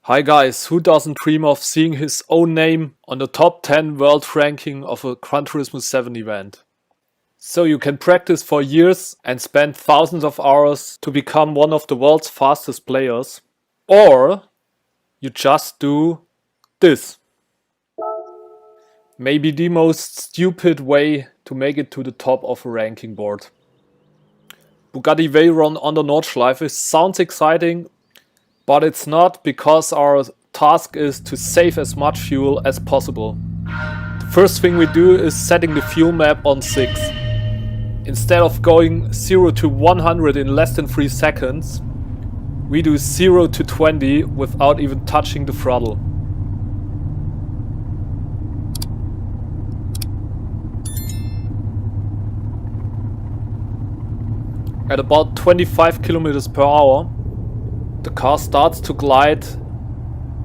Hi guys, who doesn't dream of seeing his own name on the top 10 world ranking of a Gran Turismo 7 event? So you can practice for years and spend thousands of hours to become one of the world's fastest players. Or you just do this. Maybe the most stupid way to make it to the top of a ranking board. Bugatti Veyron on the Nordschleife sounds exciting, but it's not, because our task is to save as much fuel as possible. The first thing we do is setting the fuel map on 6. Instead of going 0 to 100 in less than 3 seconds, we do 0 to 20 without even touching the throttle. At about 25 kilometers per hour, the car starts to glide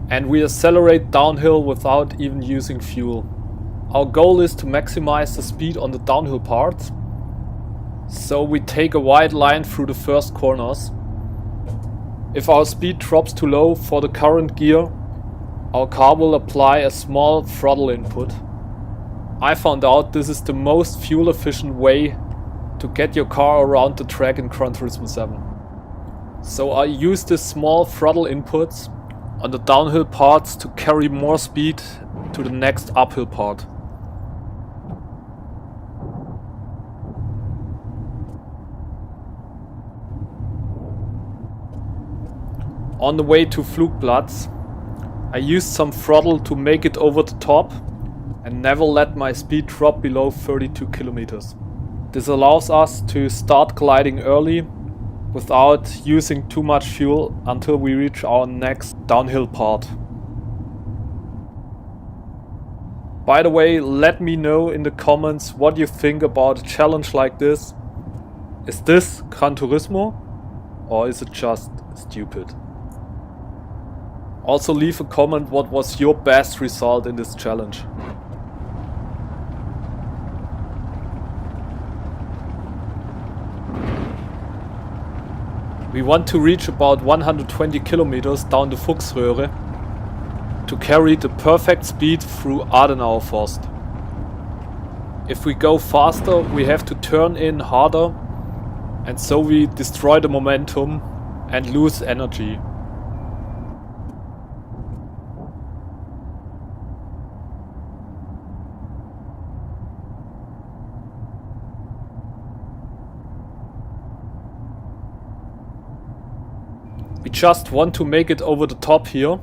and we accelerate downhill without even using fuel. Our goal is to maximize the speed on the downhill parts, so we take a wide line through the first corners. If our speed drops too low for the current gear, our car will apply a small throttle input. I found out this is the most fuel efficient way to get your car around the track in Gran Turismo 7. So I use this small throttle inputs on the downhill parts to carry more speed to the next uphill part. On the way to Flugplatz, I used some throttle to make it over the top and never let my speed drop below 32 kilometers. This allows us to start gliding early without using too much fuel until we reach our next downhill part. By the way, let me know in the comments what you think about a challenge like this. Is this Gran Turismo or is it just stupid? Also leave a comment what was your best result in this challenge. We want to reach about 120 kilometers down the Fuchsröhre to carry the perfect speed through Adenauer Forst. If we go faster, we have to turn in harder, and so we destroy the momentum and lose energy. We just want to make it over the top here,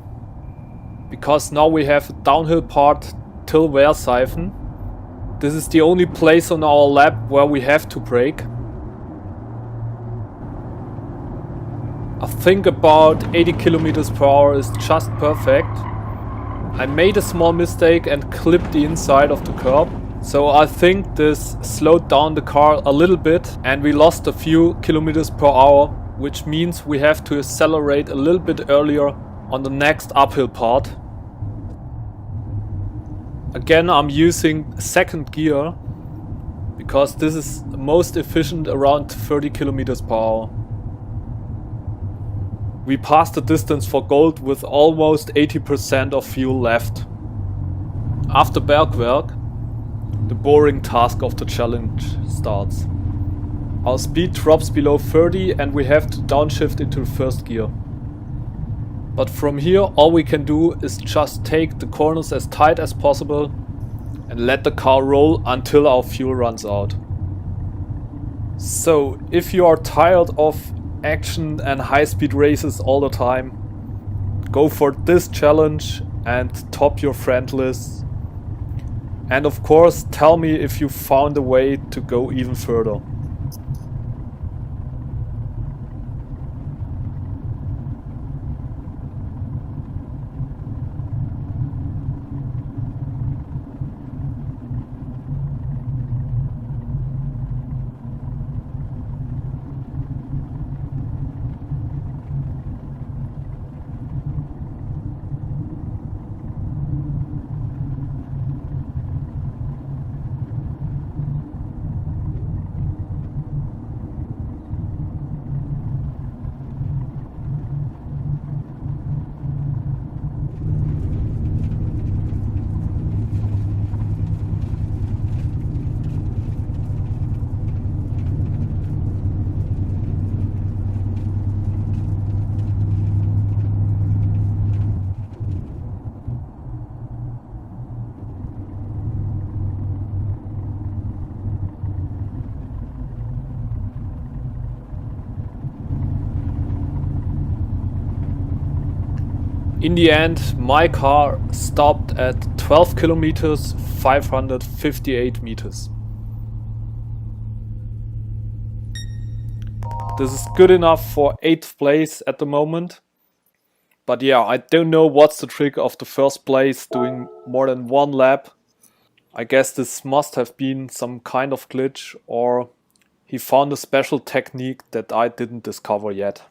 because now we have a downhill part till Werseifen. This is the only place on our lap where we have to brake. I think about 80 kilometers per hour is just perfect. I made a small mistake and clipped the inside of the curb. So I think this slowed down the car a little bit and we lost a few kilometers per hour, which means we have to accelerate a little bit earlier on the next uphill part. Again, I'm using second gear because this is most efficient around 30 kilometers per hour. We passed the distance for gold with almost 80% of fuel left. After Bergwerk, the boring task of the challenge starts. Our speed drops below 30 and we have to downshift into first gear. But from here all we can do is just take the corners as tight as possible and let the car roll until our fuel runs out. So if you are tired of action and high speed races all the time, go for this challenge and top your friend list. And of course tell me if you found a way to go even further. In the end, my car stopped at 12 kilometers, 558 meters. This is good enough for 8th place at the moment. But yeah, I don't know what's the trick of the first place doing more than one lap. I guess this must have been some kind of glitch, or he found a special technique that I didn't discover yet.